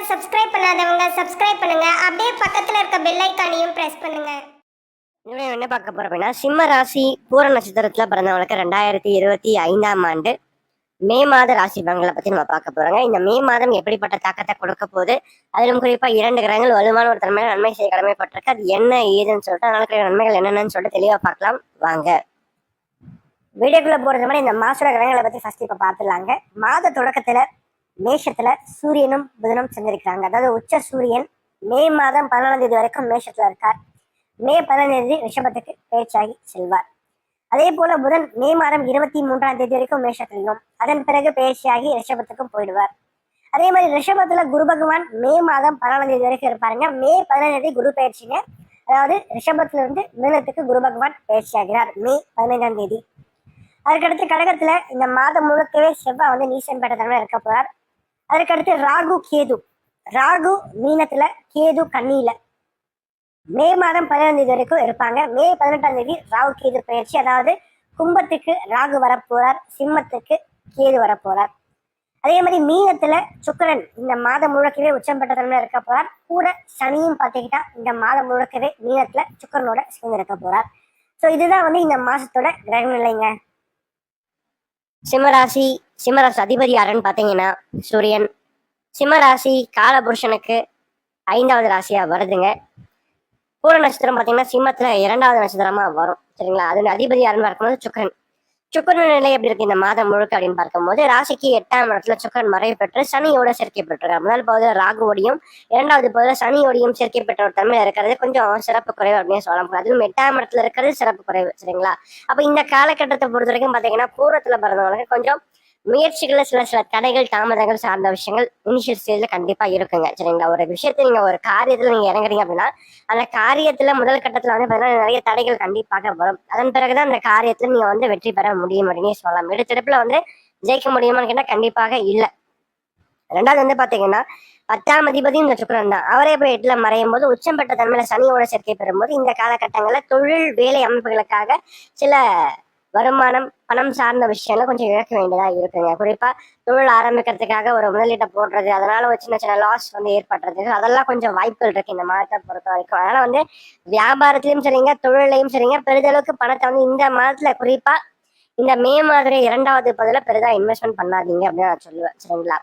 Subscribe பண்ணாதவங்க subscribe பண்ணுங்க. அப்படியே பக்கத்துல இருக்க பெல் ஐகானையும் பிரஸ் பண்ணுங்க. என்ன பார்க்க போறோம் அப்படின்னா, சிம்ம ராசி பூர நட்சத்திரத்துல பிறந்தவங்களுக்கு 2025ஆம் ஆண்டு மே மாத ராசி பலன்களை பத்தி நம்ம பார்க்க போறோங்க. இந்த மே மாதம் எப்படிப்பட்ட தாக்கத்தை கொடுக்க போகுது, அதிலும் குறிப்பா 2 கிரகங்கள் வலுவான ஒரு தன்மையில நன்மை செய்ய கடமைப்பட்டிருக்கு. அது என்ன ஏதுன்னு சொல்லிட்டு அதனால நன்மைகள் என்னென்னு சொல்லிட்டு தெளிவா பார்க்கலாம் வாங்க. வீடியோக்குள்ள போறது மாதிரி இந்த மாசோட கிரகங்களை பத்தி ஃபர்ஸ்ட் இப்ப பார்த்துடலாங்க. மாத தொடக்கத்துல மேஷத்துல சூரியனும் புதனும் செஞ்சிருக்காங்க. அதாவது உச்ச சூரியன் மே மாதம் 14ஆம் தேதி வரைக்கும் மேஷத்துல இருக்கார். மே 15ஆம் தேதி ரிஷபத்துக்கு பேச்சாகி செல்வார். அதே போல புதன் மே மாதம் 23ஆம் தேதி வரைக்கும் மேஷத்திலும் அதன் பிறகு பேச்சியாகி ரிஷபத்துக்கும் போயிடுவார். அதே மாதிரி ரிஷபத்துல குரு பகவான் மே மாதம் 14ஆம் தேதி வரைக்கும் இருப்பாருங்க. மே 15ஆம் தேதி குரு பயிற்சிங்க. அதாவது ரிஷபத்துல இருந்து மீனத்துக்கு குரு பகவான் பயிற்சியாகிறார் மே 15ஆம் தேதி. அதுக்கடுத்து கடகத்துல இந்த மாதம் முழுக்கவே செவ்வாய் வந்து நீசன் பெற்றதன்மை இருக்க போறார். அதுக்கடுத்து ராகு கேது, ராகு மீனத்துல கேது கன்னியில மே மாதம் 15ஆம் தேதி வரைக்கும் இருப்பாங்க. மே 18ஆம் தேதி ராகு கேது பயிற்சி. அதாவது கும்பத்துக்கு ராகு வரப்போறார், சிம்மத்துக்கு கேது வரப்போறார். அதே மாதிரி மீனத்துல சுக்கிரன் இந்த மாதம் முழுக்கவே உச்சம் பெற்ற தன்மை இருக்க போறார். கூட சனியும் பார்த்துக்கிட்டா இந்த மாதம் முழுக்கவே மீனத்துல சுக்கிரனோட சேர்ந்து இருக்க போறார். ஸோ இதுதான் வந்து இந்த மாசத்தோட கிரக நிலைங்க. சிம்மராசி அதிபதி யாருன்னு பாத்தீங்கன்னா சூரியன். சிம்மராசி காலபுருஷனுக்கு 5வது ராசியா வருதுங்க. பூர நட்சத்திரம் பாத்தீங்கன்னா சிம்மத்துல 2வது நட்சத்திரமா வரும். சரிங்களா? அது அதிபதி யாருன்னு பார்க்கும்போது சுக்கரன். சுக்கரன் நிலை எப்படி இருக்கு இந்த மாதம் முழுக்க அப்படின்னு பார்க்கும்போது, ராசிக்கு 8ஆம் இடத்துல சுக்கரன் மறைவு பெற்று சனியோட சேர்க்கை பெற்றிருக்கார். முதல் பகுதியில் ராகுவோடையும் 2வது பகுதியில் சனியோடையும் சேர்க்கை பெற்ற ஒரு தன்மை இருக்கிறது கொஞ்சம் சிறப்பு குறைவு அப்படின்னு சொல்லலாம். அதுவும் 8ஆம் இடத்துல இருக்கிறது சிறப்பு குறைவு. சரிங்களா? அப்ப இந்த காலகட்டத்தை பொறுத்த வரைக்கும் பாத்தீங்கன்னா பூரத்துல பிறந்தவங்களுக்கு கொஞ்சம் முயற்சிகள்ல சில தடைகள் தாமதங்கள் சார்ந்த விஷயங்கள் இனிஷியல் ஸ்டேஜ்ல கண்டிப்பா இருக்குங்க. சரிங்களா? ஒரு விஷயத்தை நீங்க ஒரு காரியத்துல நீங்க இறங்குறீங்க அப்படின்னா அந்த காரியத்துல முதல் கட்டத்துல வந்து பாத்தீங்கன்னா நிறைய தடைகள் கண்டிப்பாக வரும். அதன் பிறகுதான் அந்த காரியத்துல நீங்க வந்து வெற்றி பெற முடியும் அப்படின்னு சொல்லலாம். எடுத்தெடுப்புல வந்து ஜெயிக்க முடியுமான்னு கேட்டா கண்டிப்பாக இல்லை. 2வது வந்து பாத்தீங்கன்னா 10ஆம் அதிபதியும் இந்த சுக்கிரன் தான். அவரே போய் 8ல மறையும் போது உச்சம் பெற்ற தன்மையில சனியோட சேர்க்கை பெறும்போது இந்த காலகட்டங்கள்ல தொழில் வேலை அமைப்புகளுக்காக சில வருமானம் பணம் சார்ந்த விஷயம்ல கொஞ்சம் இழக்க வேண்டியதா இருக்குங்க. குறிப்பா தொழில் ஆரம்பிக்கிறதுக்காக ஒரு முதலீட்டை போடுறது, அதனால ஒரு சின்ன சின்ன லாஸ் வந்து ஏற்படுறது, அதெல்லாம் கொஞ்சம் வாய்ப்புகள் இருக்கு இந்த மாதத்தை பொறுத்த வரைக்கும். அதனால வந்து வியாபாரத்திலையும் சரிங்க, தொழிலையும் சரிங்க, பெரிதளவுக்கு பணத்தை வந்து இந்த மாதத்துல குறிப்பா இந்த மே மாதிரி 2வது பதில பெரிதா இன்வெஸ்ட்மெண்ட் பண்ணாதீங்க அப்படின்னு நான் சொல்லுவேன். சரிங்களா?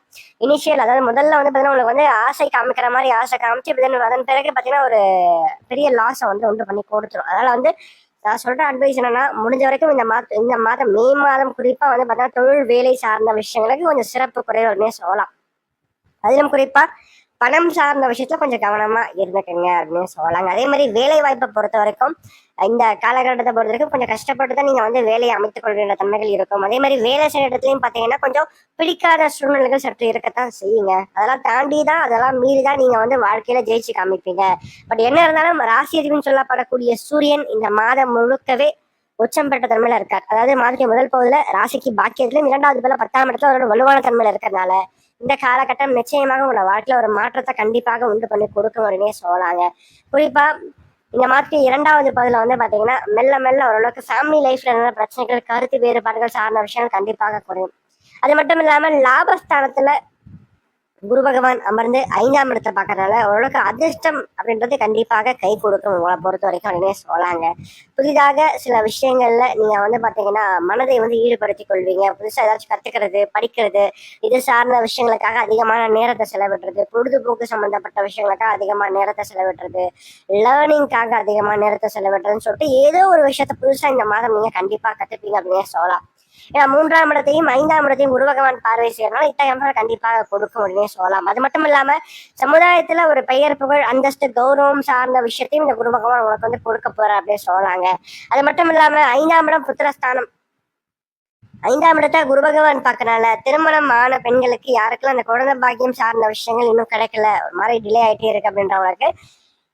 இனிஷியல் அதாவது முதல்ல வந்து பாத்தீங்கன்னா உங்களுக்கு வந்து ஆசை காமிக்கிற மாதிரி ஆசை காமிச்சு அதன் பிறகு பாத்தீங்கன்னா ஒரு பெரிய லாஸை வந்து உண்டு பண்ணி கொடுத்துரும். அதனால வந்து நான் சொல்ற அட்வைஸ் என்னன்னா, முடிஞ்ச வரைக்கும் இந்த மாதம் மே மாதம் குறிப்பா வந்து பார்த்தீங்கன்னா தொழில் வேலை சார்ந்த விஷயங்களுக்கு கொஞ்சம் சிறப்பு குறைவுன்னே சொல்லலாம். அதிலும் குறிப்பா பணம் சார்ந்த விஷயத்துல கொஞ்சம் கவனமா இருந்துக்குங்க அப்படின்னு சொல்லலாங்க. அதே மாதிரி வேலை வாய்ப்பை பொறுத்த வரைக்கும் இந்த காலகட்டத்தை பொறுத்த வரைக்கும் கொஞ்சம் கஷ்டப்பட்டு தான் நீங்க வந்து வேலையை அமைத்துக் கொள்கிற தன்மைகள் இருக்கும். அதே மாதிரி வேலை செய்யற இடத்துலயும் பாத்தீங்கன்னா கொஞ்சம் பிடிக்காத சூழ்நிலைகள் சற்று இருக்கத்தான் செய்யுங்க. அதெல்லாம் மீறிதான் நீங்க வந்து வாழ்க்கையில ஜெயிச்சு காமிப்பீங்க. பட் என்ன இருந்தாலும் ராசி அதிபதினு சொல்லப்படக்கூடிய சூரியன் இந்த மாதம் முழுக்கவே உச்சம் பெற்ற தன்மையில இருக்கார். அதாவது மாதத்தின் முதல் பகுதியில ராசிக்கு பாக்கியத்திலும் 2வது பகுதியில 10ஆம் இடத்துல அவரோட வலுவான தன்மையில இருக்கிறதுனால இந்த காலகட்டம் நிச்சயமாக உங்களோட வாழ்க்கையில ஒரு மாற்றத்தை கண்டிப்பாக உண்டு பண்ணி கொடுக்கும் அப்படின்னே சொல்லலாங்க. குறிப்பா இந்த மாதிரி 2வது பகுதியில வந்து பாத்தீங்கன்னா மெல்ல மெல்ல ஓரளவுக்கு ஃபேமிலி லைஃப்ல என்ன பிரச்சனைகள் கருத்து வேறுபாடுகள் சார்ந்த விஷயங்கள் கண்டிப்பாக குறையும். அது மட்டும் இல்லாம லாபஸ்தானத்துல குரு பகவான் அமர்ந்து 5ஆம் இடத்தை பார்க்கறதுனால ஓரளவுக்கு அதிர்ஷ்டம் அப்படின்றது கண்டிப்பாக கை கொடுக்கும் உங்களை பொறுத்த வரைக்கும் அப்படின்னே சொல்லலாங்க. புதிதாக சில விஷயங்கள்ல நீங்க வந்து பாத்தீங்கன்னா மனதை வந்து ஈடுபடுத்திக் கொள்வீங்க. புதுசா ஏதாச்சும் கத்துக்கிறது, படிக்கிறது, இது சார்ந்த விஷயங்களுக்காக அதிகமான நேரத்தை செலவிடுறது, பொழுதுபோக்கு சம்பந்தப்பட்ட விஷயங்களுக்காக அதிகமான நேரத்தை செலவிடுறது, லேர்னிங்காக அதிகமான நேரத்தை செலவிடுறதுன்னு சொல்லிட்டு ஏதோ ஒரு விஷயத்த புதுசா இந்த மாதம் நீங்க கண்டிப்பா கத்துப்பீங்க அப்படின்னே சொல்லலாம். ஏன்னா 3ஆம் இடத்தையும் 5ஆம் இடத்தையும் குரு பகவான் பார்வை செய்யறதுனால இத்தகைய கண்டிப்பாக கொடுக்கும் அப்படின்னே சொல்லலாம். அது மட்டும் இல்லாம சமுதாயத்துல ஒரு பெயர் புகழ் அந்தஸ்து கௌரவம் சார்ந்த விஷயத்தையும் இந்த குரு பகவான் உங்களுக்கு வந்து கொடுக்க போற அப்படின்னு சொல்லலாங்க. அது மட்டும் இல்லாம 5ஆம் இடம் புத்திரஸ்தானம். 5ஆம் இடத்தை குரு பகவான் பார்க்கறனால திருமணம் ஆன பெண்களுக்கு யாருக்கெல்லாம் அந்த குழந்தை பாக்கியம் சார்ந்த விஷயங்கள் இன்னும் கிடைக்கல, ஒரு மாதிரி டிலே ஆயிட்டே இருக்கு அப்படின்றவங்களுக்கு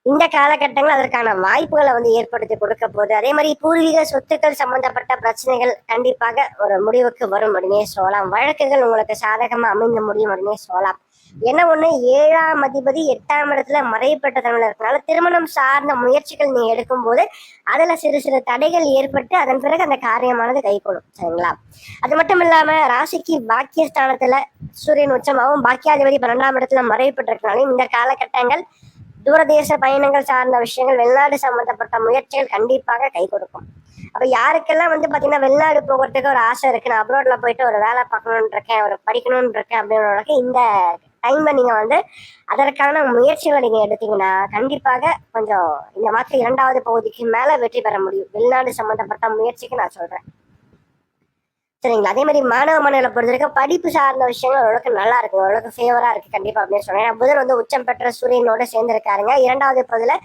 இந்த காலகட்டங்கள் அதற்கான வாய்ப்புகளை வந்து ஏற்படுத்தி கொடுக்க போகுது. அதே மாதிரி பூர்வீக சொத்துக்கள் சம்பந்தப்பட்ட பிரச்சனைகள் கண்டிப்பாக ஒரு முடிவுக்கு வரும் அப்படின்னே சொல்லலாம். வழக்குகள் உங்களுக்கு சாதகமா அமைந்து முடியும் அப்படின்னே சொல்லலாம். என்ன ஒண்ணு 7ஆம் அதிபதி 8ஆம் இடத்துல மறைப்பட்ட தன்மையில இருக்கனால திருமணம் சார்ந்த முயற்சிகள் நீங்க எடுக்கும் போது அதுல சிறு சிறு தடைகள் ஏற்பட்டு அதன் பிறகு அந்த காரியமானது கைகூடும். சரிங்களா? அது மட்டும் இல்லாம ராசிக்கு பாக்கியஸ்தானத்துல சூரியன் உச்சமாகவும் பாக்கியாதிபதி 12ஆம் இடத்துல மறைப்பட்டிருக்கனாலும் இந்த காலகட்டங்கள் தூரதேச பயணங்கள் சார்ந்த விஷயங்கள், வெளிநாடு சம்பந்தப்பட்ட முயற்சிகள் கண்டிப்பாக கை கொடுக்கும். அப்ப யாருக்கெல்லாம் பாத்தீங்கன்னா வெளிநாடு போகிறதுக்கு ஒரு ஆசை இருக்கு, நான் அப்ராட்ல போயிட்டு ஒரு வேலை பார்க்கணும்னு இருக்கேன், ஒரு படிக்கணும்னு இருக்கேன் அப்படின்றவங்களுக்கு இந்த டைம்ல நீங்க அதற்கான முயற்சிகளை நீங்க எடுத்தீங்கன்னா கண்டிப்பாக கொஞ்சம் இந்த மாதிரி 2வது பகுதிக்கு மேல வெற்றி பெற முடியும். வெளிநாடு சம்பந்தப்பட்ட முயற்சிக்கு நான் சொல்றேன். சரிங்களா? அதே மாதிரி மாணவ மாணவர்களை பொறுத்த வரைக்கும் படிப்பு சார்ந்த விஷயங்கள் ஓரளவுக்கு நல்லா இருக்கு, ஓரளவுக்கு ஃபேவரா இருக்கு கண்டிப்பா அப்படின்னு சொல்றேன். ஏன்னா புதன் உச்சம் பெற்ற சூரியனோட சேர்ந்திருக்காருங்க. 2வது பகுதியில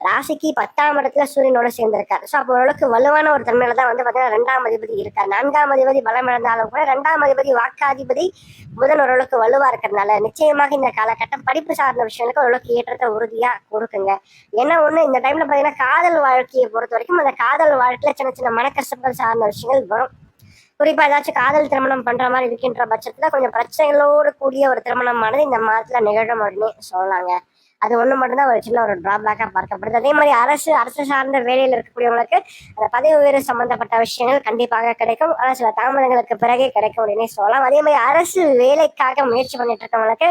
ராசிக்கு 10ஆம் இடத்துல சூரியனோட சேர்ந்திருக்காரு. ஸோ அப்போ ஓரளவுக்கு வலுவான ஒரு தன்மையில தான் பாத்தீங்கன்னா 2ஆம் அதிபதி இருக்காரு. 4ஆம் அதிபதி பலம் இழந்தாலும் கூட 2ஆம் அதிபதி வாக்காதிபதி புதன் ஓரளவுக்கு வலுவா இருக்கிறதுனால நிச்சயமாக இந்த காலகட்டம் படிப்பு சார்ந்த விஷயங்களுக்கு ஓரளவுக்கு ஏற்றத்தை உறுதியா கொடுக்குங்க. ஏன்னா ஒண்ணு இந்த டைம்ல பாத்தீங்கன்னா காதல் வாழ்க்கையை பொறுத்த வரைக்கும் அந்த காதல் வாழ்க்கையில சின்ன சின்ன மனக்கசப்புகள் சார்ந்த விஷயங்கள் வரும். குறிப்பா ஏதாச்சும் காதல் திருமணம் பண்ற மாதிரி இருக்கின்ற பட்சத்துல கொஞ்சம் பிரச்சனைகளோடு கூடிய ஒரு திருமணமானது இந்த மாதத்துல நிகழும் அப்படின்னு சொல்லலாங்க. அது ஒண்ணு மட்டும்தான் ஒரு சின்ன ஒரு டிராபேக்கா பார்க்கப்படுது. அதே மாதிரி அரசு சார்ந்த வேலையில இருக்கக்கூடியவங்களுக்கு அந்த பதவி உயர்வு சம்பந்தப்பட்ட விஷயங்கள் கண்டிப்பாக கிடைக்கும். ஆனா சில தாமதங்களுக்கு பிறகே கிடைக்கும் அப்படின்னு சொல்லலாம். அதே மாதிரி அரசு வேலைக்காக முயற்சி பண்ணிட்டு இருக்கவங்களுக்கு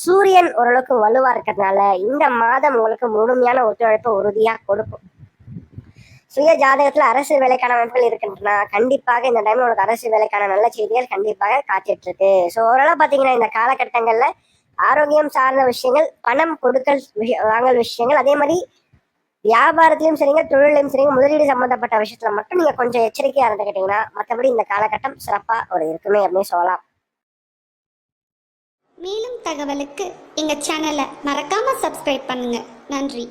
சூரியன் ஓரளவுக்கு வலுவா இருக்கிறதுனால இந்த மாதம் உங்களுக்கு முழுமையான ஒத்துழைப்பு உறுதியா கொடுக்கும். சுய ஜாதகத்துல அரசு வேலைக்கான அமைப்புகள் இருக்கின்றன, கண்டிப்பாக இந்த டைம்ல உங்களுக்கு அரசு வேலைக்கான நல்ல செய்திகள் கண்டிப்பாக காத்துட்டு இருக்கு. ஸோ ஓரளவு பாத்தீங்கன்னா இந்த காலகட்டங்கள்ல ஆரோக்கியம் சார்ந்த விஷயங்கள், பணம் கொடுக்கல் வாங்கல் விஷயங்கள், அதே மாதிரி வியாபாரத்திலையும் சரிங்க தொழிலையும் சரிங்க முதலீடு சம்பந்தப்பட்ட விஷயத்துல மட்டும் நீங்க கொஞ்சம் எச்சரிக்கையா இருந்துக்கிட்டீங்கன்னா மற்றபடி இந்த காலகட்டம் சிறப்பா இருக்குமே அப்படின்னு சொல்லலாம். மேலும் தகவலுக்கு எங்க சேனலை மறக்காம சப்ஸ்கிரைப் பண்ணுங்க. நன்றி.